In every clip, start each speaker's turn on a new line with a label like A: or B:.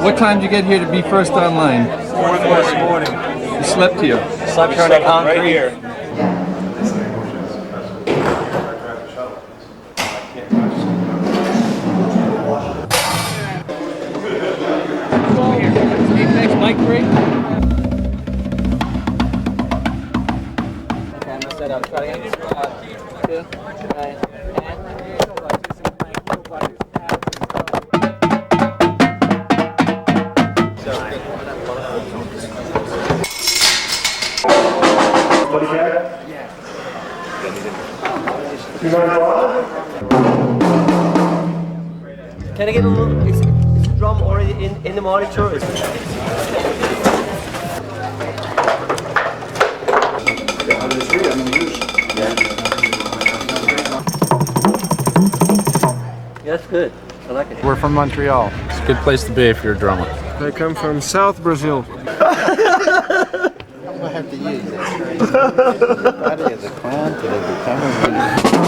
A: What time did you get here to be first online?
B: 4 this morning.
A: You slept here.
B: Slept here on the concrete. Right here.
A: Apex mic break.
C: Set up. Try again. 2, 9, Can I get a little? Is the drum already in the monitor? Yeah, that's good. I like it.
D: We're from Montreal. It's a good place to be if you're a drummer.
E: I come from South Brazil.
F: I have to use it. Body as a clown to become a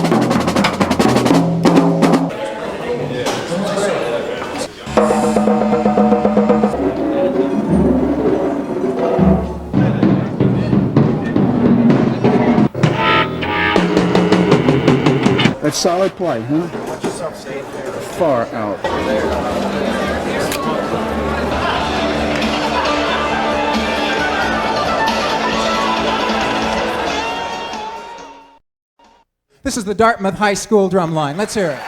E: That's solid play, huh? Far out.
G: This is the Dartmouth High School drum line. Let's hear it.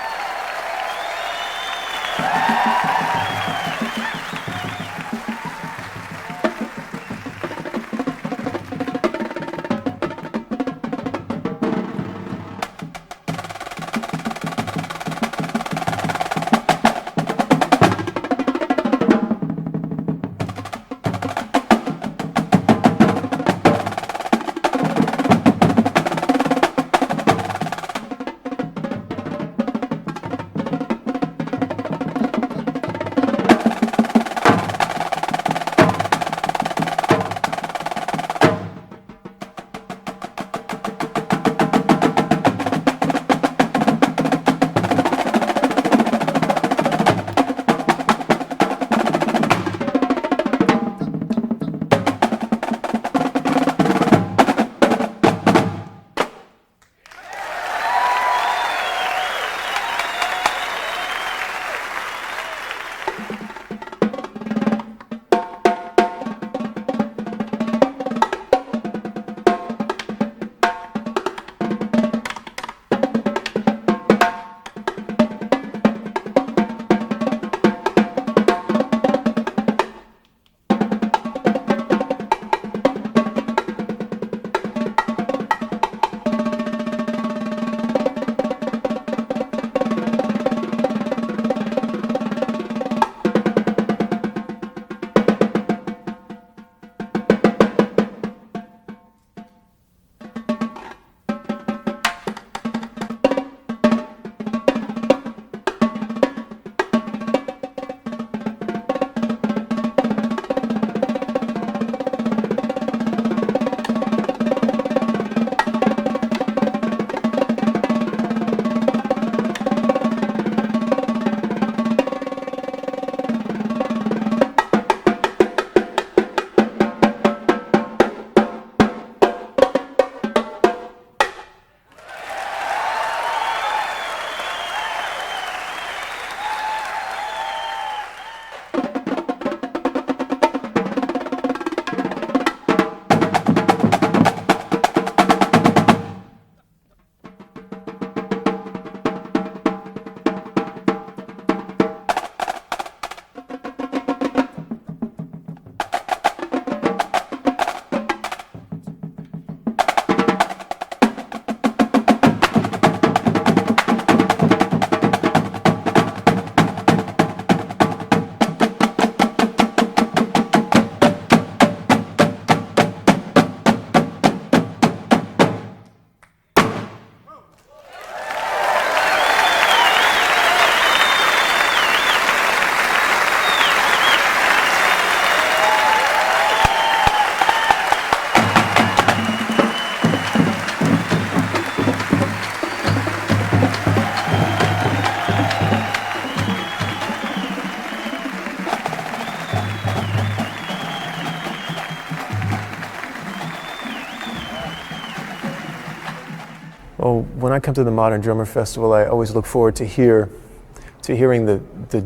H: Well, when I come to the Modern Drummer Festival, I always look forward to hearing the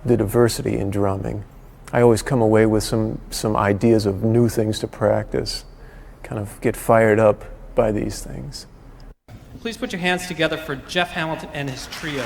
H: diversity in drumming. I always come away with some ideas of new things to practice, kind of get fired up by these things.
I: Please put your hands together for Jeff Hamilton and his trio.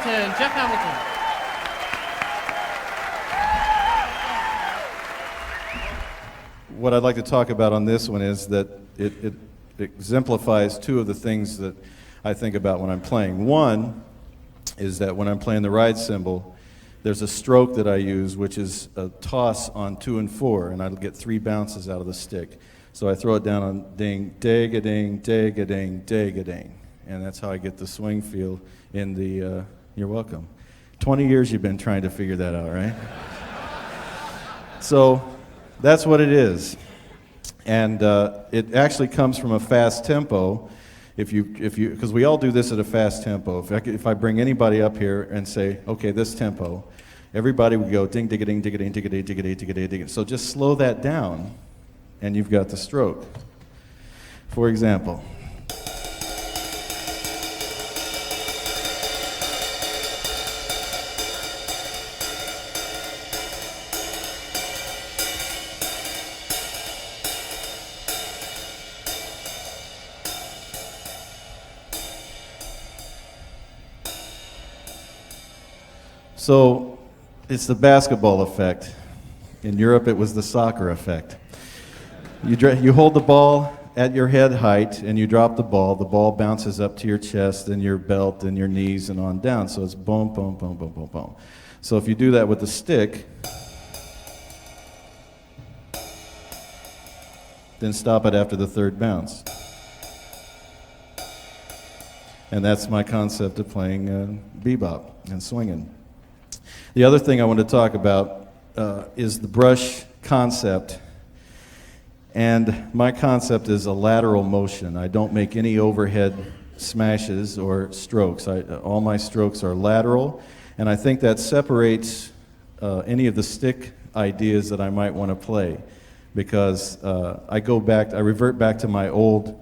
I: Hamilton. Jeff Hamilton.
J: What I'd like to talk about on this one is that it exemplifies two of the things that I think about when I'm playing. One is that when I'm playing the ride cymbal, there's a stroke that I use, which is a toss on 2 and 4, and I'll get 3 bounces out of the stick. So I throw it down on ding, dig-a-ding, dig-a-ding, dig-a-ding, and that's how I get the swing feel in the, you're welcome. 20 years you've been trying to figure that out, right? So that's what it is. And it actually comes from a fast tempo. Because we all do this at a fast tempo. If I bring anybody up here and say, okay, this tempo, everybody would go ding, dig-a-ding, dig-a-ding, dig-a-ding, dig-a-ding, dig-a-ding, dig-a-ding. So just slow that down, and you've got the stroke. For example. So it's the basketball effect. In Europe, it was the soccer effect. You hold the ball at your head height and you drop the ball bounces up to your chest and your belt and your knees and on down. So it's boom, boom, boom, boom, boom, boom. So if you do that with the stick, then stop it after the 3rd bounce. And that's my concept of playing bebop and swinging. The other thing I want to talk about is the brush concept. And my concept is a lateral motion. I don't make any overhead smashes or strokes. All my strokes are lateral, and I think that separates any of the stick ideas that I might want to play, because I revert back to my old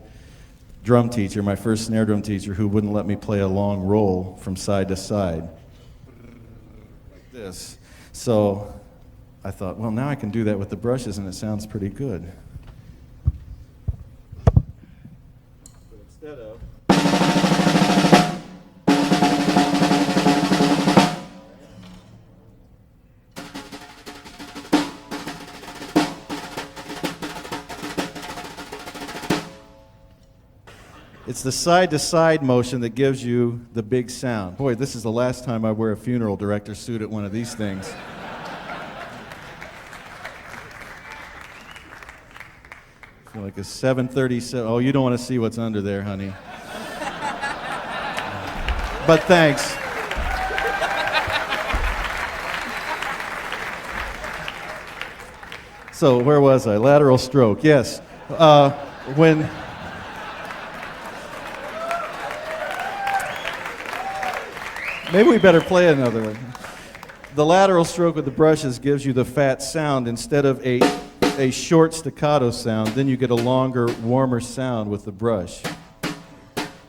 J: drum teacher, my first snare drum teacher, who wouldn't let me play a long roll from side to side. This. So I thought, well, now I can do that with the brushes and it sounds pretty good. So instead of it's the side-to-side motion that gives you the big sound. Boy, this is the last time I wear a funeral director suit at one of these things. I feel like a 737. Oh, you don't want to see what's under there, honey. But thanks. So where was I? Lateral stroke. Yes. Maybe we better play another one. The lateral stroke with the brushes gives you the fat sound instead of a short staccato sound. Then you get a longer, warmer sound with the brush.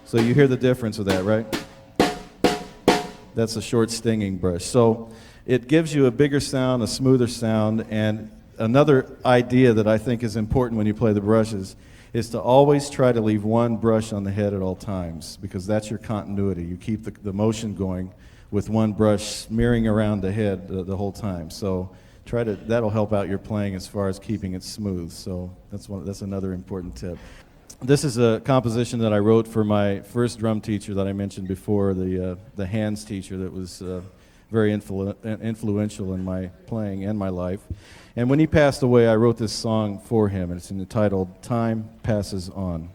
J: So you hear the difference of that, right? That's a short stinging brush. So it gives you a bigger sound, a smoother sound, and another idea that I think is important when you play the brushes is to always try to leave one brush on the head at all times, because that's your continuity. You keep the motion going with one brush smearing around the head the whole time. So that'll help out your playing as far as keeping it smooth. So that's another important tip. This is a composition that I wrote for my first drum teacher that I mentioned before, the hands teacher that was very influential in my playing and my life. And when he passed away, I wrote this song for him, and it's entitled Time Passes On.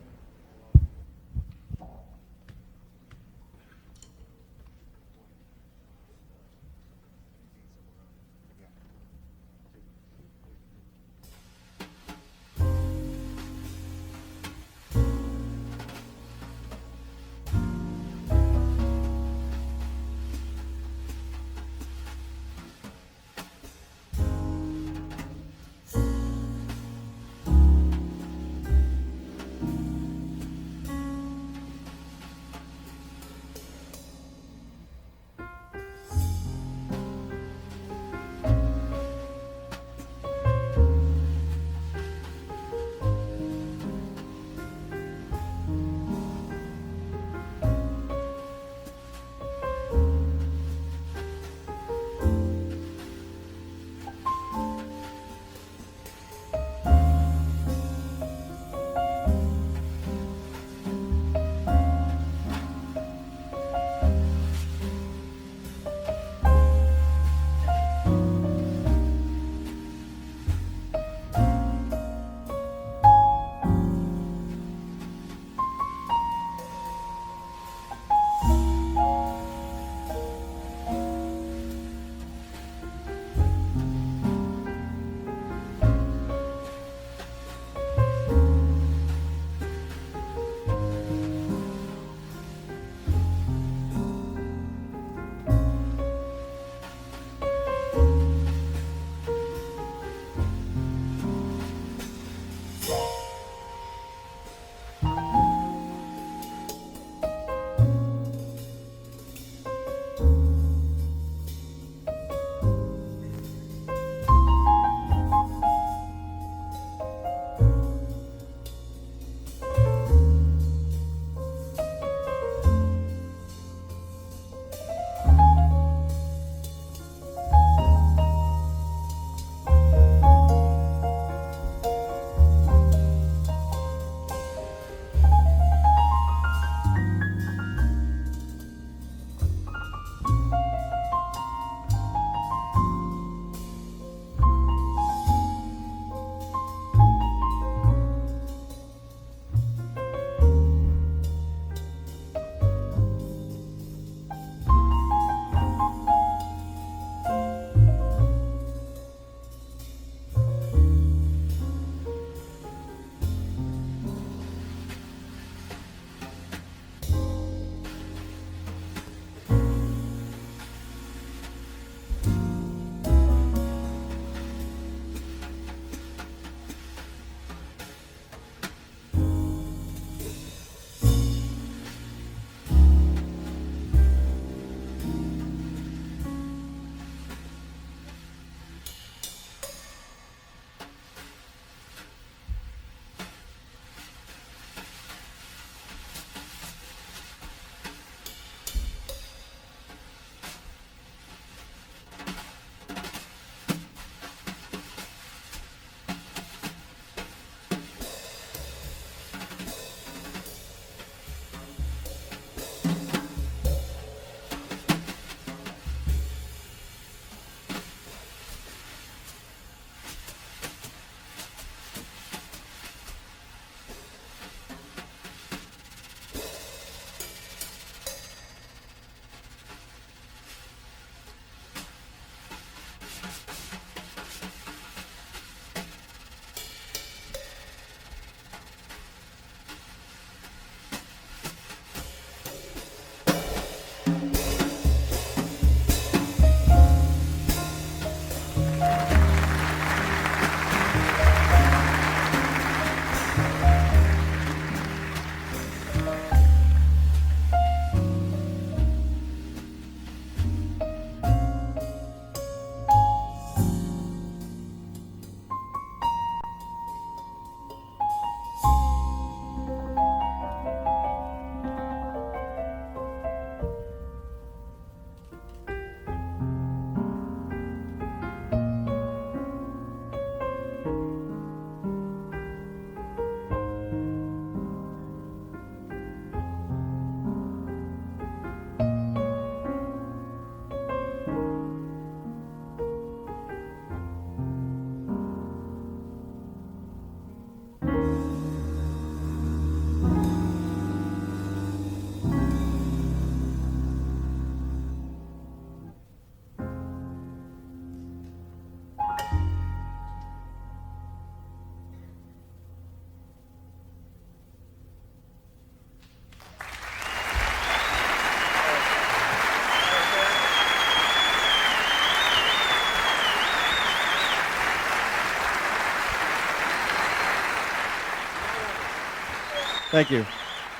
J: Thank you.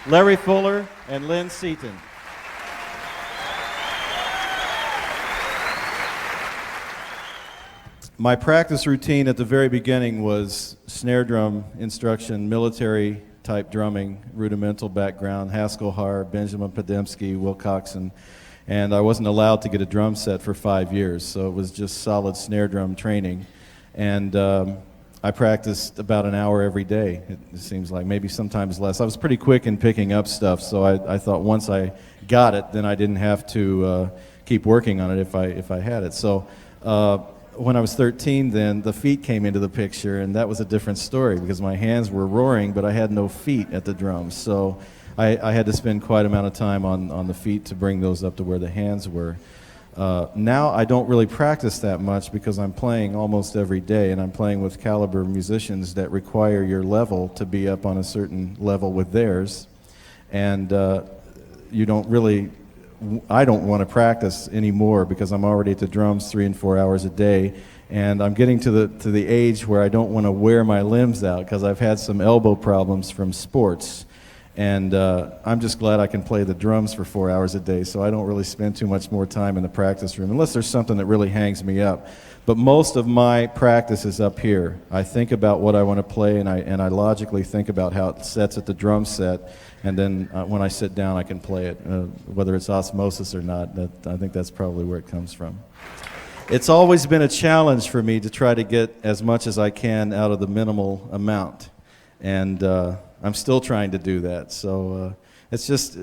J: Larry Fuller and Lynn Seaton. My practice routine at the very beginning was snare drum instruction, military type drumming, rudimental background, Haskell Har, Benjamin Podemsky, Will Coxon, and I wasn't allowed to get a drum set for 5 years, so it was just solid snare drum training. And I practiced about an hour every day, it seems like, maybe sometimes less. I was pretty quick in picking up stuff, so I thought once I got it, then I didn't have to keep working on it if I had it. So when I was 13, then the feet came into the picture, and that was a different story because my hands were roaring, but I had no feet at the drums. So I had to spend quite an amount of time on the feet to bring those up to where the hands were. Now I don't really practice that much because I'm playing almost every day, and I'm playing with caliber musicians that require your level to be up on a certain level with theirs. And you don't really, I don't want to practice anymore because I'm already at the drums 3 and 4 hours a day, and I'm getting to the age where I don't want to wear my limbs out because I've had some elbow problems from sports. And I'm just glad I can play the drums for 4 hours a day, so I don't really spend too much more time in the practice room, unless there's something that really hangs me up. But most of my practice is up here. I think about what I want to play, and I logically think about how it sets at the drum set, and then when I sit down I can play it, whether it's osmosis or not. I think that's probably where it comes from. It's always been a challenge for me to try to get as much as I can out of the minimal amount, and I'm still trying to do that. So it's just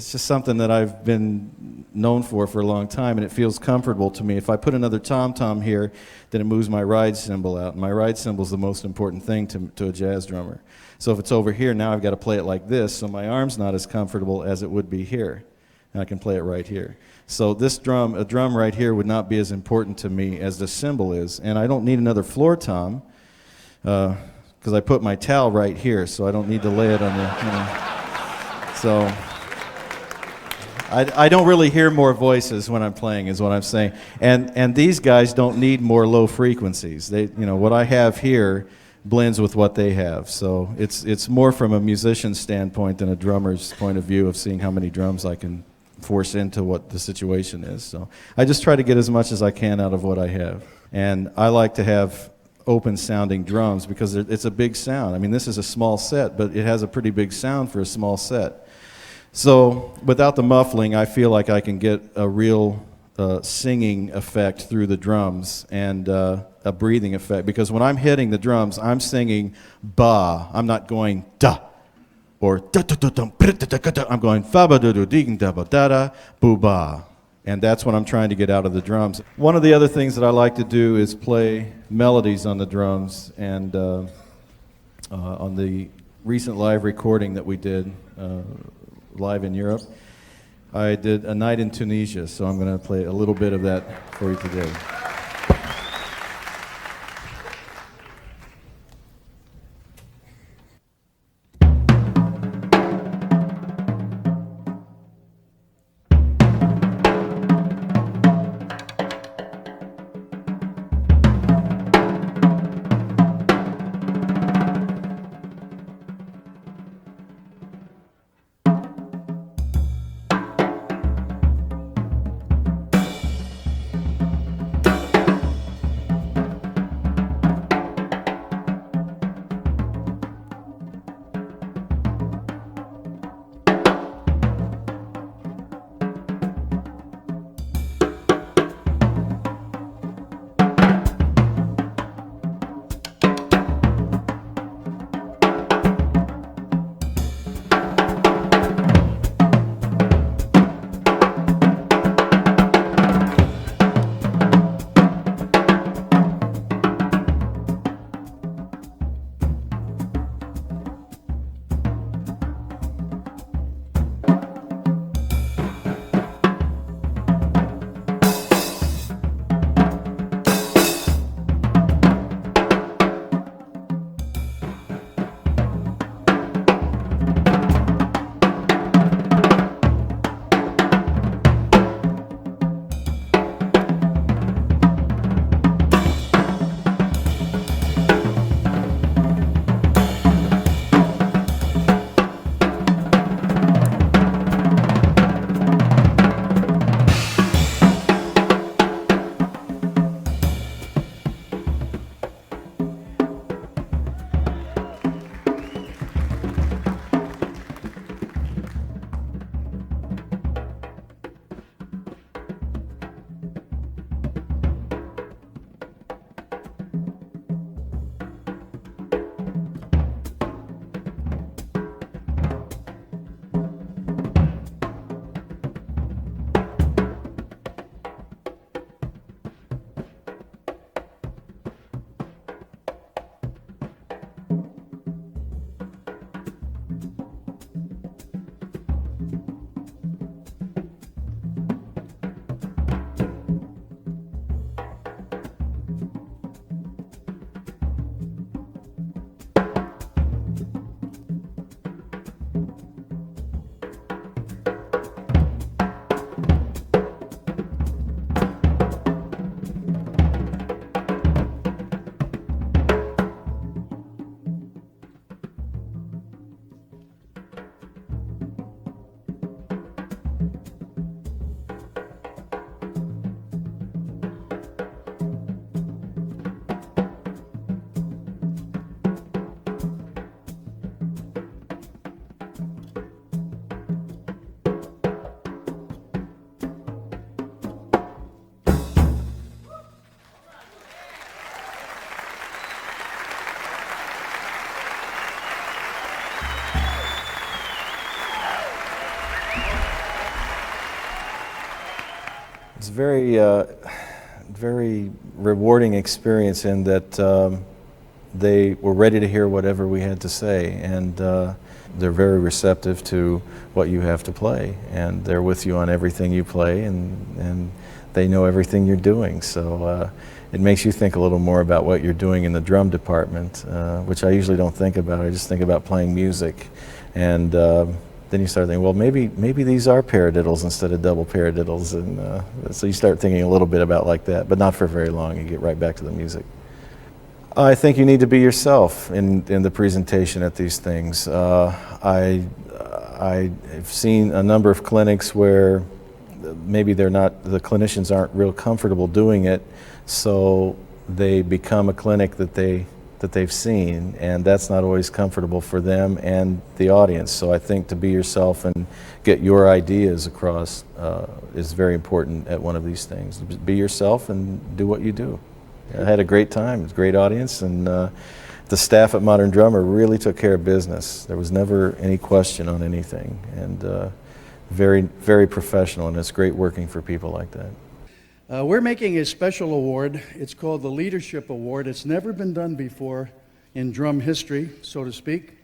J: something that I've been known for a long time, and it feels comfortable to me. If I put another tom-tom here, then it moves my ride cymbal out, and my ride cymbal is the most important thing to a jazz drummer. So if it's over here, now I've got to play it like this, so my arm's not as comfortable as it would be here, and I can play it right here. So this drum, a drum right here, would not be as important to me as the cymbal is, and I don't need another floor tom, because I put my towel right here, so I don't need to lay it on the, So I don't really hear more voices when I'm playing, is what I'm saying. And these guys don't need more low frequencies. They, what I have here blends with what they have. So it's more from a musician's standpoint than a drummer's point of view of seeing how many drums I can force into what the situation is. So I just try to get as much as I can out of what I have. And I like to have open sounding drums because it's a big sound. I mean, this is a small set, but it has a pretty big sound for a small set. So without the muffling, I feel like I can get a real singing effect through the drums and a breathing effect, because when I'm hitting the drums, I'm singing ba. I'm not going da or da da da dum. I'm going fa ba do do ding da ba da da boo ba. And that's what I'm trying to get out of the drums. One of the other things that I like to do is play melodies on the drums. And on the recent live recording that we did live in Europe, I did A Night in Tunisia. So I'm going to play a little bit of that for you today.
B: It's very rewarding experience in that they were ready to hear whatever we had to say, and they're very receptive to what you have to play, and they're with you on everything you play, and they know everything you're doing. So it makes you think a little more about what you're doing in the drum department, which I usually don't think about. I just think about playing music, and then you start thinking, well, maybe these are paradiddles instead of double paradiddles, and so you start thinking a little bit about like that, but not for very long. You get right back to the music. I think you need to be yourself in the presentation at these things. I've seen a number of clinics where maybe the clinicians aren't real comfortable doing it, so they become a clinic that they've seen, and that's not always comfortable for them and the audience. So I think to be yourself and get your ideas across is very important at one of these things. Be yourself and do what you do. I had a great time. It was a great audience, and the staff at Modern Drummer really took care of business. There was never any question on anything, and very, very professional, and it's great working for people like that.
E: We're making a special award. It's called the Leadership Award. It's never been done before in drum history, so to speak.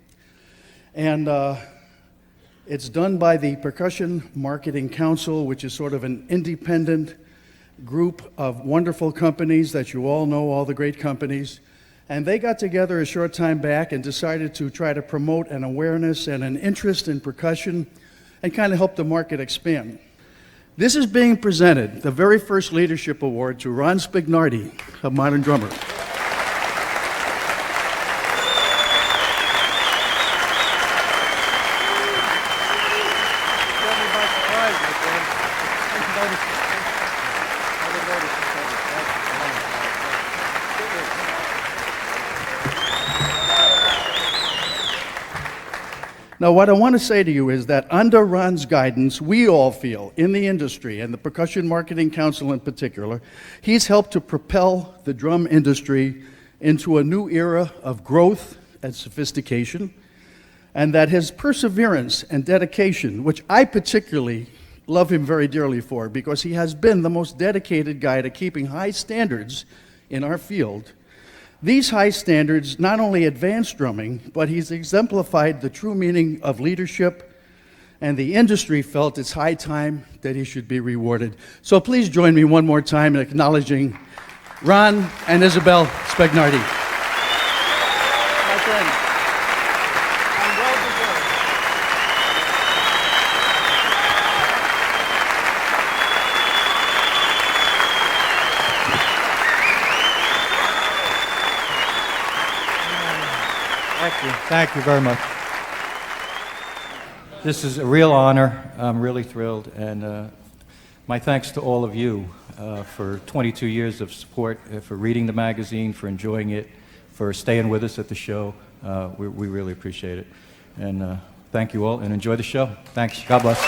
E: And it's done by the Percussion Marketing Council, which is sort of an independent group of wonderful companies that you all know, all the great companies. And they got together a short time back and decided to try to promote an awareness and an interest in percussion and kind of help the market expand. This is being presented, the very first Leadership Award, to Ron Spignardi of Modern Drummer. Now, what I want to say to you is that under Ron's guidance, we all feel, in the industry, and the Percussion Marketing Council in particular, he's helped to propel the drum industry into a new era of growth and sophistication, and that his perseverance and dedication, which I particularly love him very dearly for, because he has been the most dedicated guy to keeping high standards in our field. These high standards not only advance drumming, but he's exemplified the true meaning of leadership, and the industry felt it's high time that he should be rewarded. So please join me one more time in acknowledging Ron and Isabel Spignardi. My friends, I'm well deserved.
K: Thank you very much. This is a real honor. I'm really thrilled, and my thanks to all of you for 22 years of support, for reading the magazine, for enjoying it, for staying with us at the show. We really appreciate it. And thank you all, and enjoy the show. Thanks. God bless.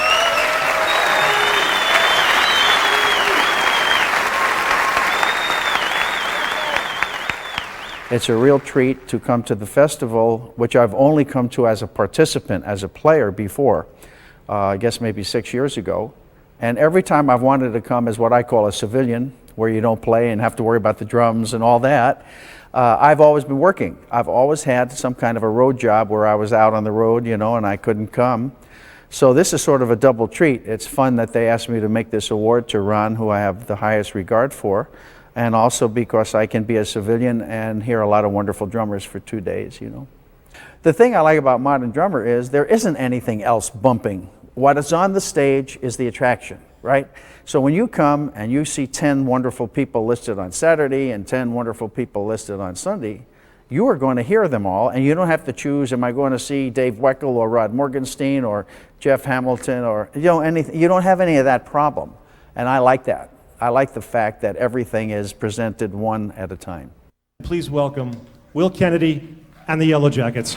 F: It's a real treat to come to the festival, which I've only come to as a participant, as a player before, I guess maybe 6 years ago. And every time I've wanted to come as what I call a civilian, where you don't play and have to worry about the drums and all that, I've always been working. I've always had some kind of a road job where I was out on the road, you know, and I couldn't come. So this is sort of a double treat. It's fun that they asked me to make this award to Ron, who I have the highest regard for, and also because I can be a civilian and hear a lot of wonderful drummers for 2 days, you know. The thing I like about Modern Drummer is there isn't anything else bumping. What is on the stage is the attraction, right? So when you come and you see 10 wonderful people listed on Saturday and 10 wonderful people listed on Sunday, you are going to hear them all, and you don't have to choose, am I going to see Dave Weckl or Rod Morgenstein or Jeff Hamilton or, you know, anything. You don't have any of that problem, and I like that. I like the fact that everything is presented one at a time.
L: Please welcome Will Kennedy and the Yellow Jackets.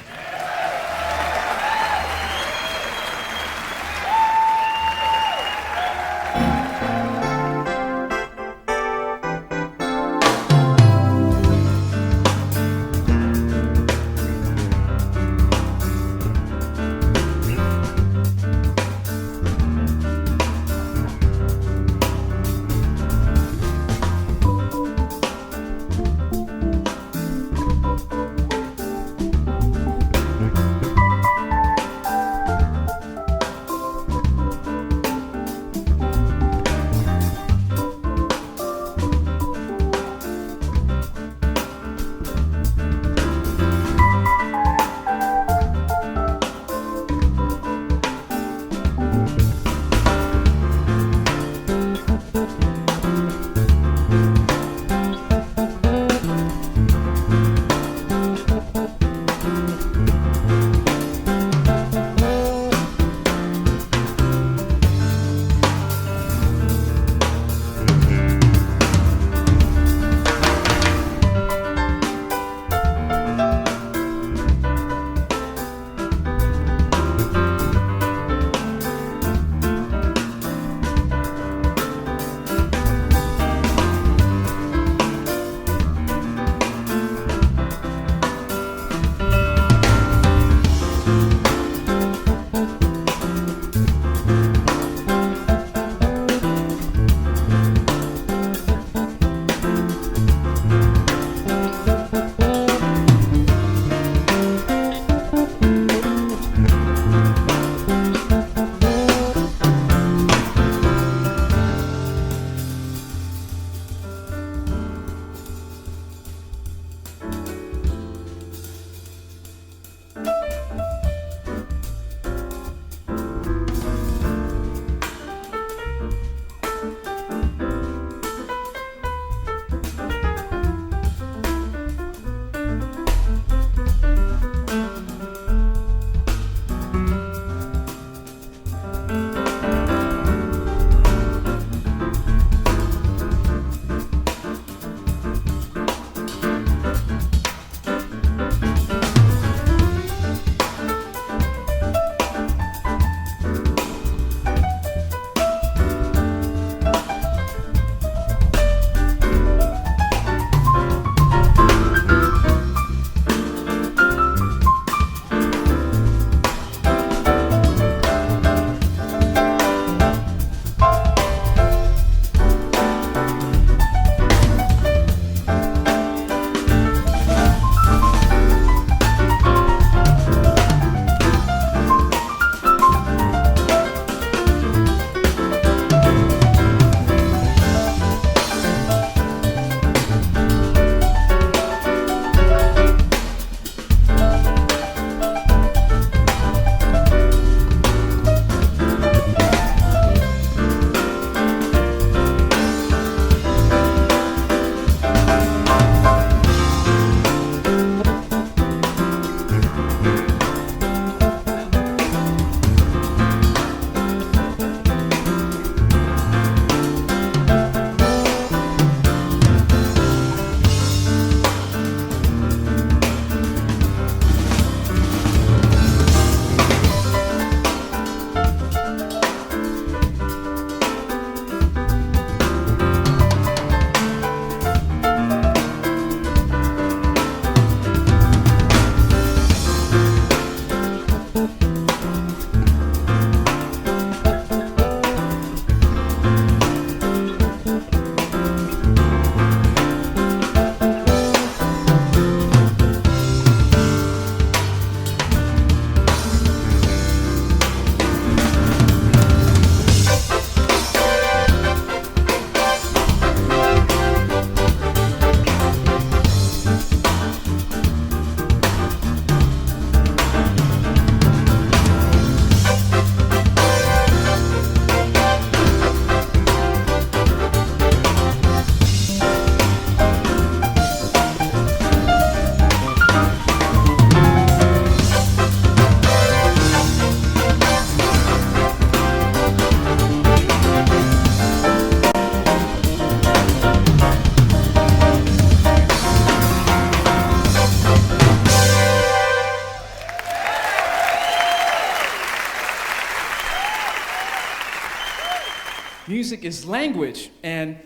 M: Music is language, and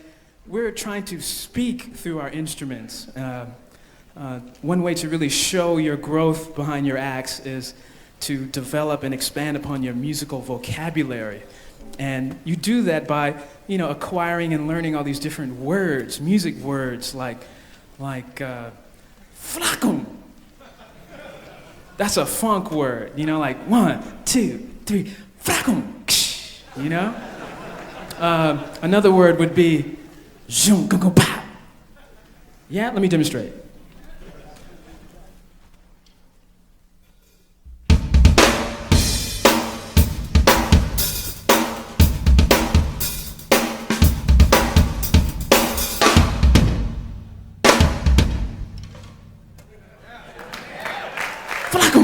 M: we're trying to speak through our instruments. One way to really show your growth behind your acts is to develop and expand upon your musical vocabulary. And you do that by, acquiring and learning all these different words, music words like flacum. That's a funk word, like 1, 2, 3, flacum, Another word would be zoom, go, go, pow. Yeah, let me demonstrate.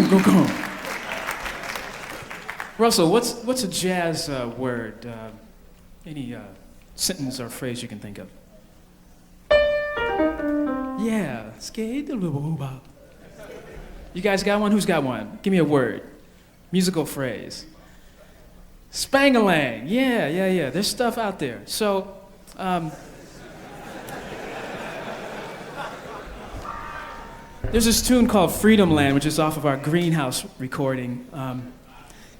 M: Go. Russell, what's a jazz word? Any sentence or phrase you can think of? Yeah, skate. You guys got one? Who's got one? Give me a word. Musical phrase. Spangalang. Yeah. There's stuff out there. So, there's this tune called Freedom Land, which is off of our Greenhouse recording.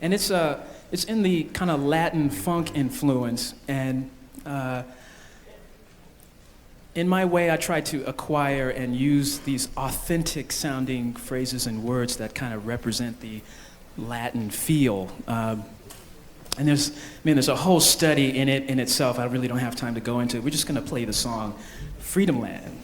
M: And it's in the kind of Latin funk influence. And in my way, I try to acquire and use these authentic sounding phrases and words that kind of represent the Latin feel. And there's a whole study in it in itself. I really don't have time to go into it. We're just gonna play the song Freedom Land.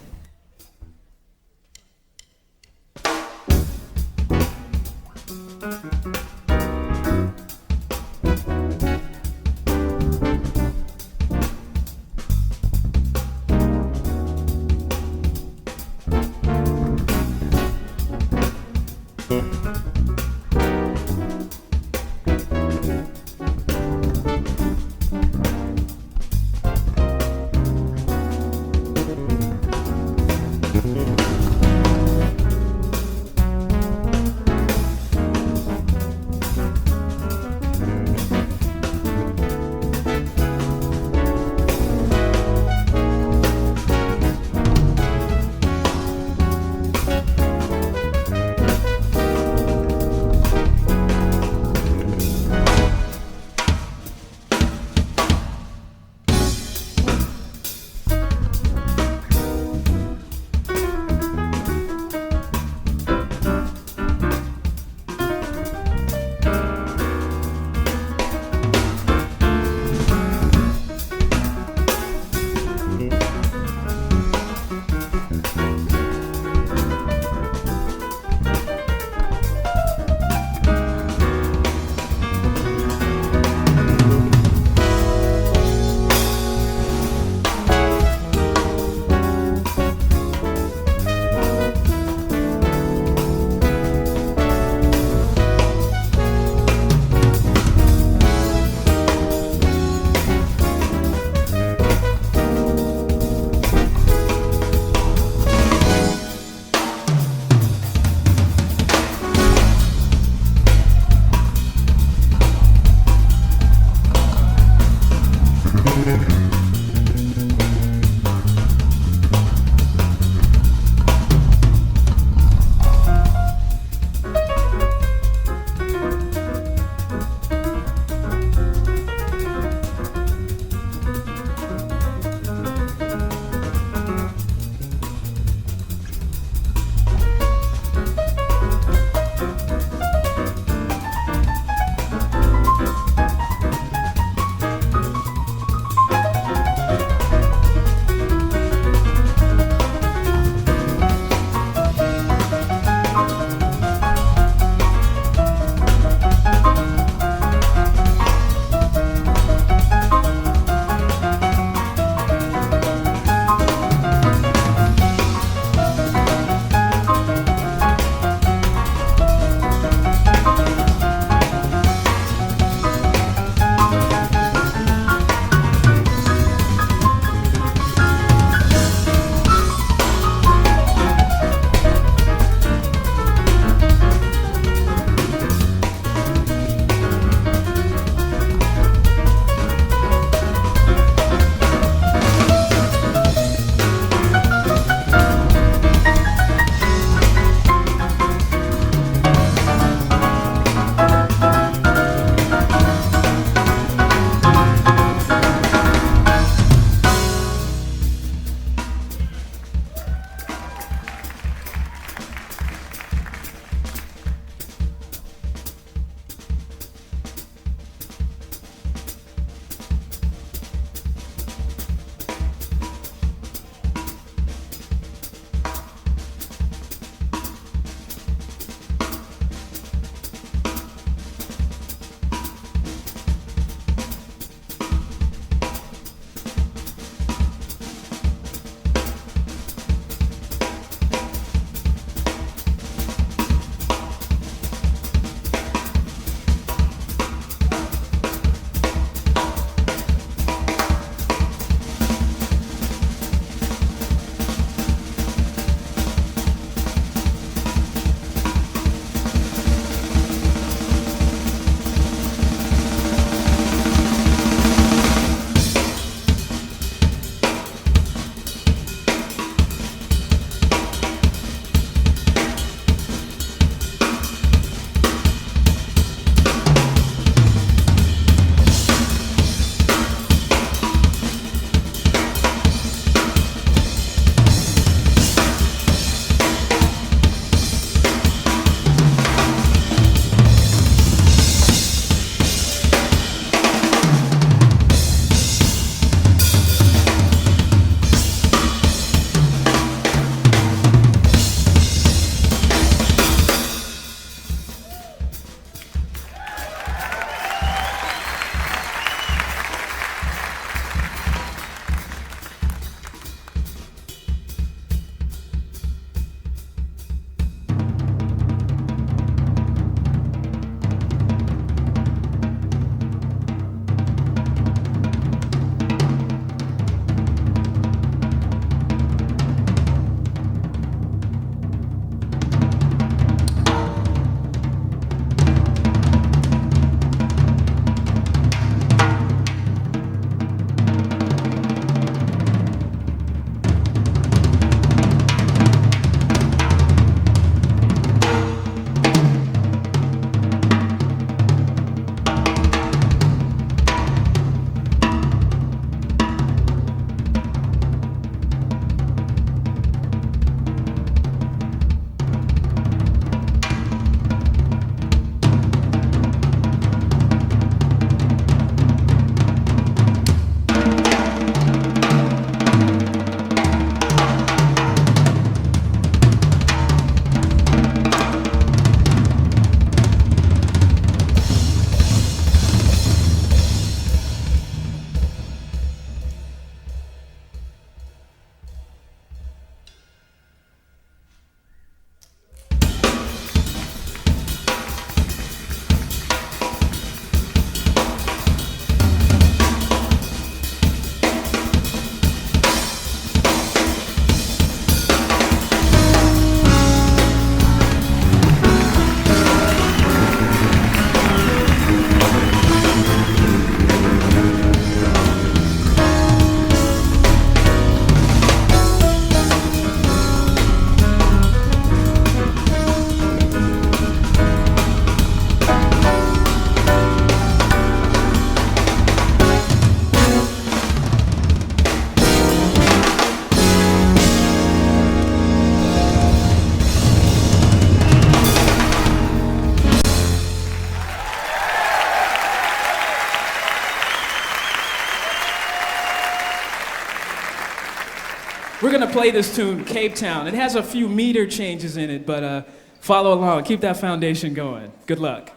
M: We're going to play this tune, Cape Town. It has a few meter changes in it, but follow along. Keep that foundation going. Good luck.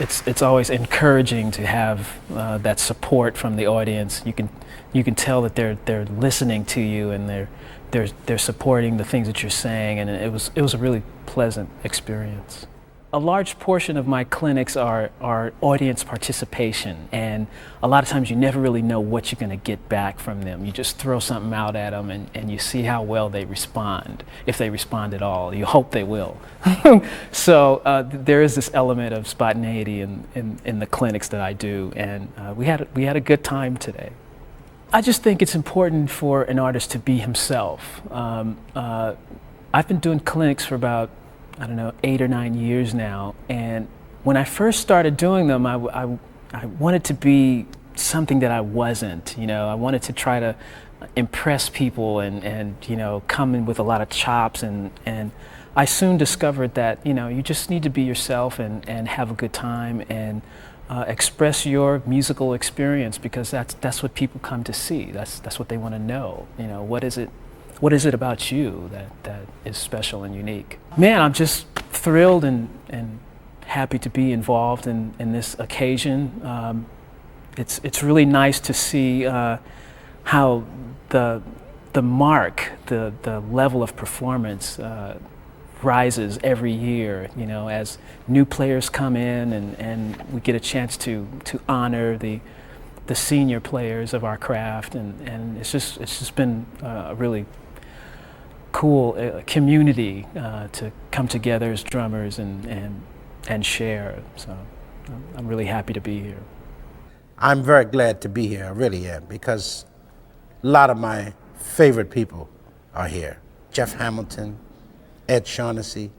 N: it's always encouraging to have that support from the audience. You can tell that they're listening to you, and they're supporting the things that you're saying, and it was a really pleasant experience. A large portion of my clinics are audience participation, and a lot of times you never really know what you're going to get back from them. You just throw something out at them, and you see how well they respond, if they respond at all. You hope they will. So there is this element of spontaneity in the clinics that I do, and we had a good time today. I just think it's important for an artist to be himself. I've been doing clinics for about, I don't know, 8 or 9 years now, and when I first started doing them, I wanted to be something that I wasn't. You know, I wanted to try to impress people and you know, come in with a lot of chops, and I soon discovered that, you know, you just need to be yourself and have a good time and express your musical experience, because that's what people come to see. That's what they want to know. You know, what is it about you that is special and unique? Man, I'm just thrilled and happy to be involved in this occasion. It's really nice to see how the level of performance rises every year, you know, as new players come in, and we get a chance to honor the senior players of our craft, and it's just been a really cool community to come together as drummers and share. So I'm really happy to be here.
O: I'm very glad to be here, I really am, because a lot of my favorite people are here. Jeff Hamilton, Ed Shaughnessy,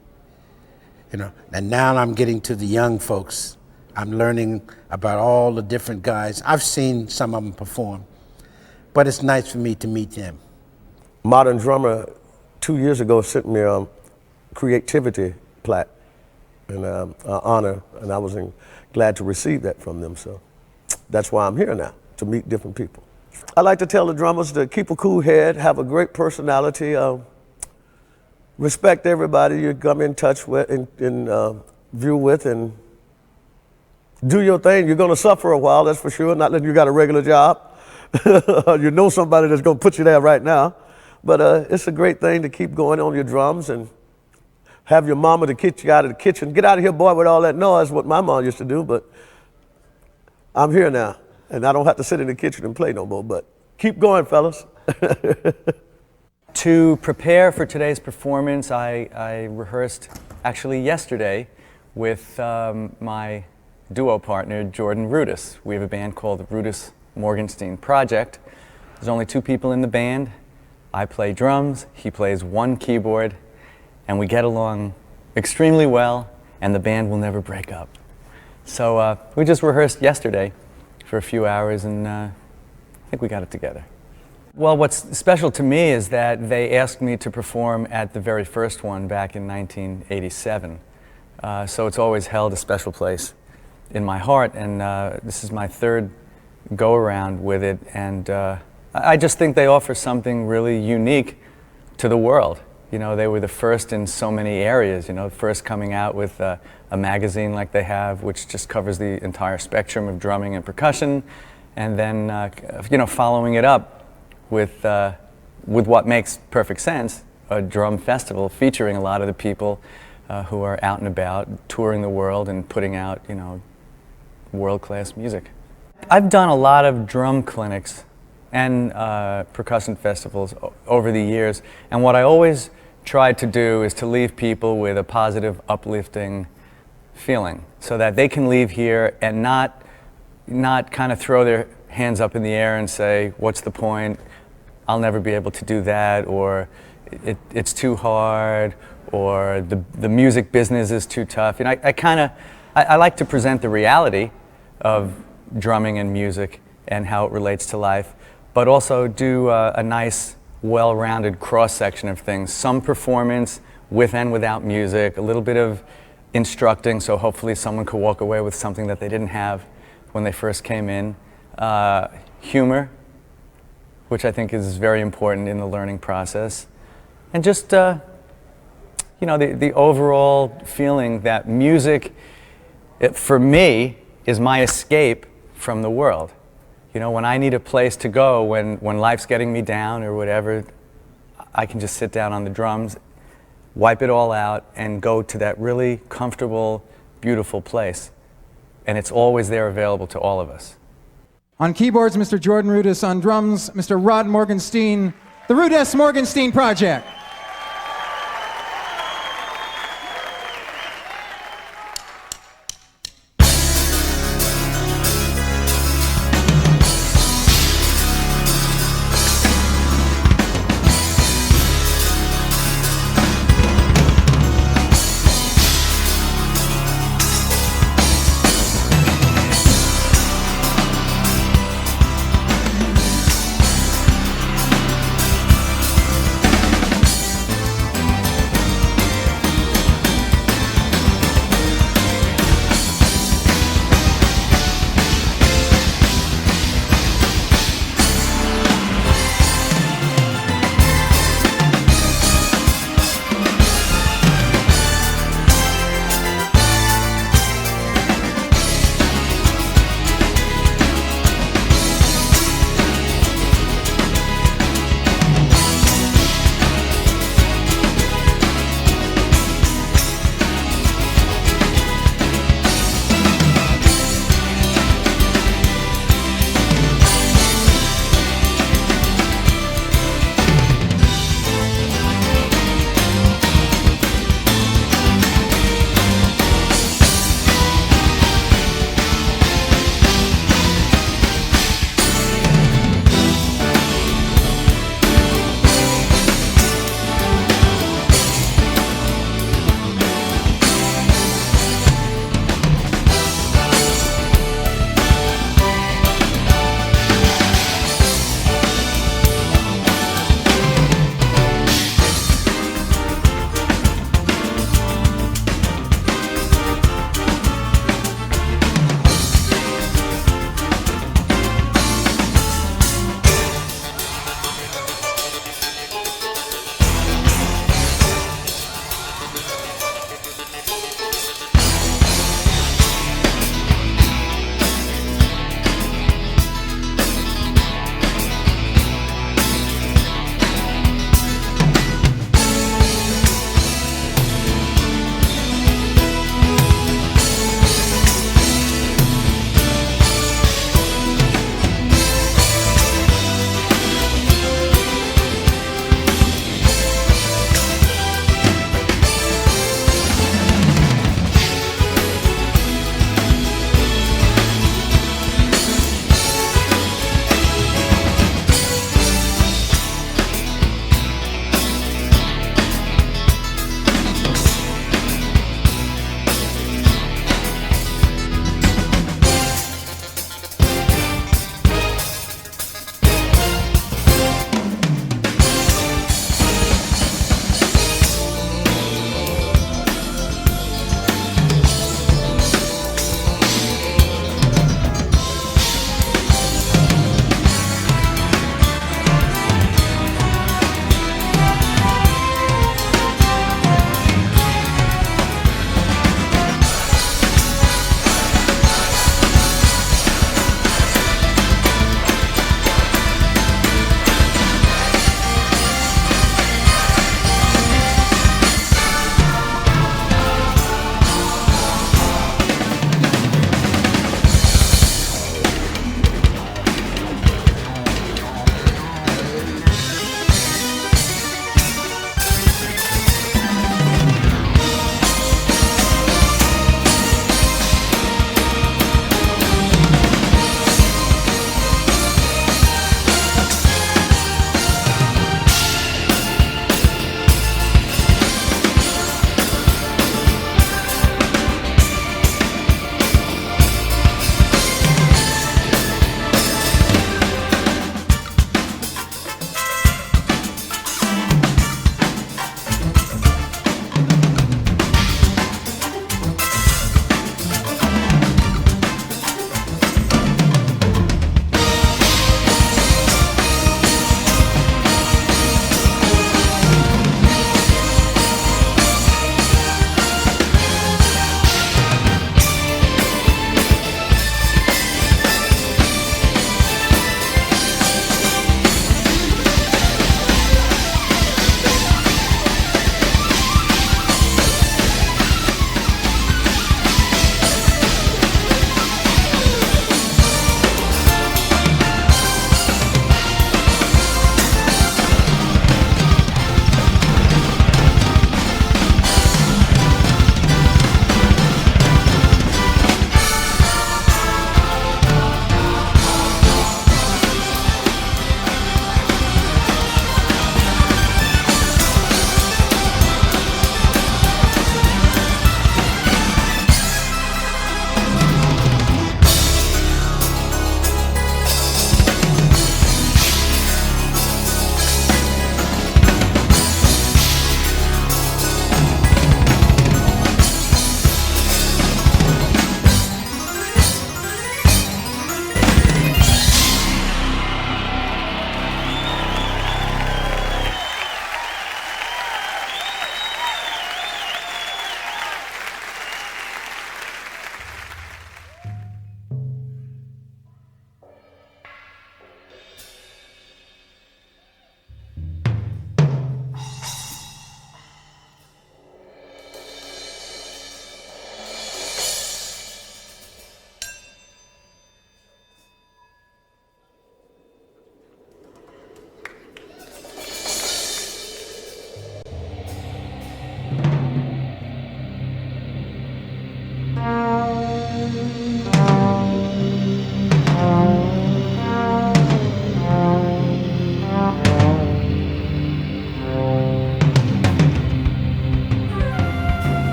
O: you know, and now I'm getting to the young folks. I'm learning about all the different guys. I've seen some of them perform, but it's nice for me to meet them.
P: Modern Drummer 2 years ago sent me a creativity plaque and honor, and I was glad to receive that from them. So that's why I'm here now, to meet different people. I like to tell the drummers to keep a cool head, have a great personality, respect everybody you come in touch with and view with, and do your thing. You're going to suffer a while, that's for sure, not that you got a regular job. You know somebody that's going to put you there right now. But it's a great thing to keep going on your drums and have your mama to kick you out of the kitchen. Get out of here, boy, with all that noise, what my mom used to do. But I'm here now, and I don't have to sit in the kitchen and play no more. But keep going, fellas.
Q: To prepare for today's performance, I rehearsed actually yesterday with my duo partner, Jordan Rudess. We have a band called the Rudess Morgenstein Project. There's only 2 people in the band. I play drums, he plays 1 keyboard, and we get along extremely well, and the band will never break up. So we just rehearsed yesterday for a few hours, and I think we got it together. Well, what's special to me is that they asked me to perform at the very first one back in 1987. So it's always held a special place in my heart, and this is my 3rd go-around with it, and I just think they offer something really unique to the world. You know, they were the first in so many areas, you know, first coming out with a magazine like they have, which just covers the entire spectrum of drumming and percussion, and then, you know, following it up with what makes perfect sense, a drum festival featuring a lot of the people who are out and about, touring the world and putting out, you know, world-class music. I've done a lot of drum clinics and percussion festivals over the years, and what I always tried to do is to leave people with a positive, uplifting feeling, so that they can leave here and not kind of throw their hands up in the air and say, what's the point? I'll never be able to do that, or it's too hard, or the music business is too tough. You know, I like to present the reality of drumming and music and how it relates to life, but also do a nice, well-rounded cross-section of things. Some performance with and without music, a little bit of instructing, so hopefully someone could walk away with something that they didn't have when they first came in. Humor, which I think is very important in the learning process. And just, you know, the overall feeling that music it, for me, is my escape from the world. You know, when I need a place to go, when life's getting me down or whatever, I can just sit down on the drums, wipe it all out, and go to that really comfortable, beautiful place. And it's always there available to all of us.
G: On keyboards, Mr. Jordan Rudess. On drums, Mr. Rod Morgenstein. The Rudess Morgenstein Project.